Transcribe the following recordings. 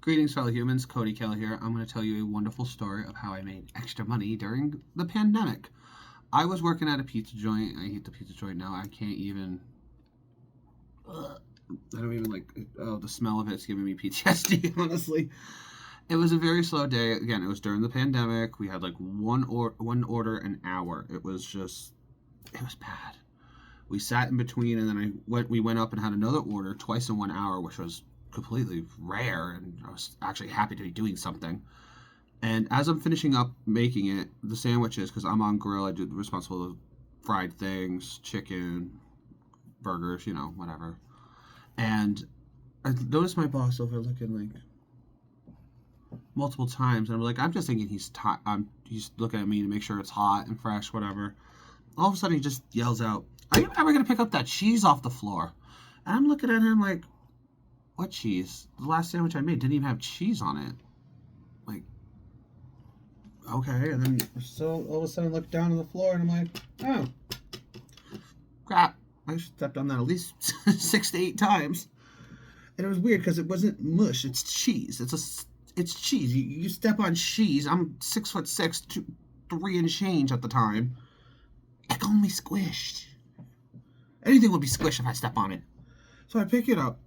Greetings, fellow humans. KoKè here. I'm going to tell you a wonderful story of how I made extra money during the pandemic. I was working at a pizza joint. I hate the pizza joint now. I can't even. I don't even like. Oh, the smell of it's giving me PTSD. Honestly, it was a very slow day. Again, it was during the pandemic. We had like one order an hour. It was bad. We sat in between, and then we went up and had another order twice in 1 hour, which was completely rare, and I was actually happy to be doing something. And as I'm finishing up making it, the sandwiches, because I'm on grill, I do responsible for fried things, chicken, burgers, whatever. And I noticed my boss overlooking like multiple times, and I'm just thinking he's looking at me to make sure it's hot and fresh, whatever. All of a sudden, he just yells out, "Are you ever gonna pick up that cheese off the floor?" And I'm looking at him like, "What cheese? The last sandwich I made didn't even have cheese on it." Like, okay. And then so all of a sudden I look down on the floor and I'm like, "Oh, crap. I stepped on that at least 6 to 8 times." And it was weird because it wasn't mush. It's cheese. It's cheese. You step on cheese. I'm 6'6", 3 and change at the time. It gonna be squished. Anything would be squished if I step on it. So I pick it up.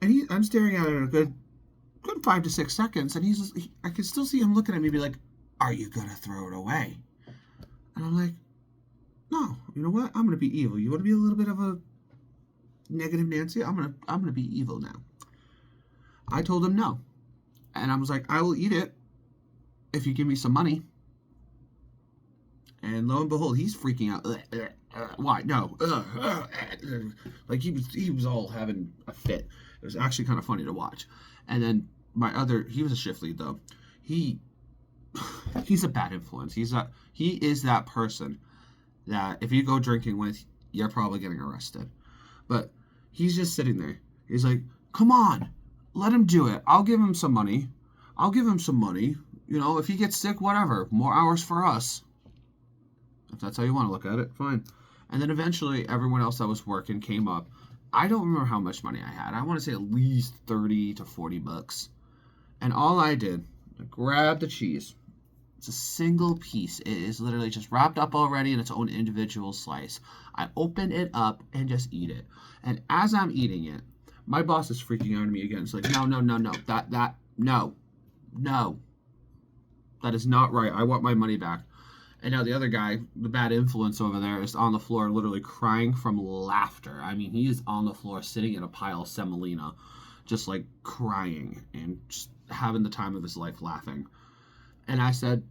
And I'm staring at it a good 5 to 6 seconds, and I can still see him looking at me, be like, "Are you gonna throw it away?" And I'm like, "No, you know what? I'm gonna be evil. You want to be a little bit of a negative Nancy? I'm gonna be evil now." I told him no, and I was like, "I will eat it if you give me some money." And lo and behold, he's freaking out. Why? No. Like he was all having a fit. It was actually kind of funny to watch. And then he was a shift lead though. He's a bad influence. He is that person that if you go drinking with, you're probably getting arrested. But he's just sitting there. He's like, "Come on, let him do it. I'll give him some money. If he gets sick, whatever. More hours for us." If that's how you want to look at it, fine. And then eventually, everyone else that was working came up. I don't remember how much money I had. I want to say at least $30 to $40. And all I did, I grabbed the cheese. It's a single piece. It is literally just wrapped up already in its own individual slice. I open it up and just eat it. And as I'm eating it, my boss is freaking out at me again. It's like, no. No. That is not right. I want my money back. And now the other guy, the bad influence over there, is on the floor literally crying from laughter. I mean, he is on the floor sitting in a pile of semolina, just like crying and just having the time of his life laughing. And I said,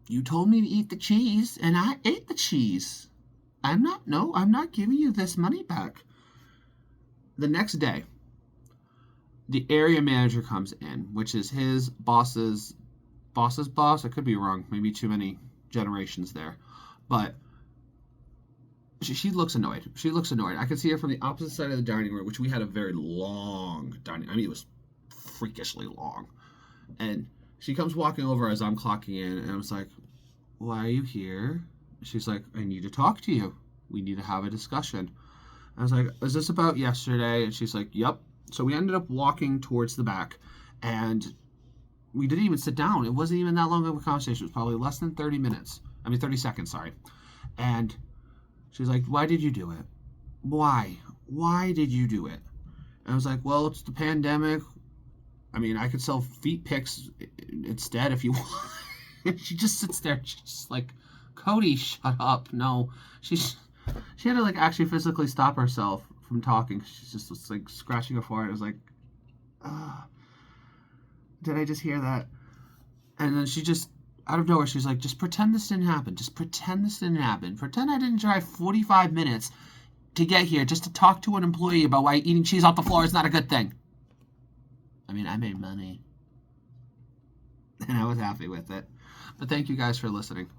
"You told me to eat the cheese, and I ate the cheese. I'm not giving you this money back." The next day, the area manager comes in, which is his boss's boss. I could be wrong. Maybe too many generations there. But she looks annoyed. I could see her from the opposite side of the dining room, which we had a very long dining. I mean, it was freakishly long. And she comes walking over as I'm clocking in, and I was like, "Why are you here?" She's like, "I need to talk to you. We need to have a discussion." I was like, "Is this about yesterday?" And she's like, "Yep." So we ended up walking towards the back, and we didn't even sit down. It wasn't even that long of a conversation. It was probably less than 30 seconds, sorry. And she's like, "Why did you do it? Why? Why did you do it?" And I was like, "Well, it's the pandemic. I mean, I could sell feet pics instead if you want." And she just sits there, just like, "Cody, shut up." No, she had to like actually physically stop herself from talking. She's just was like scratching her forehead. I was like, did I just hear that? And then she just, out of nowhere, she's like, "Just pretend this didn't happen. Just pretend this didn't happen. Pretend I didn't drive 45 minutes to get here just to talk to an employee about why eating cheese off the floor is not a good thing." I mean, I made money. And I was happy with it. But thank you guys for listening.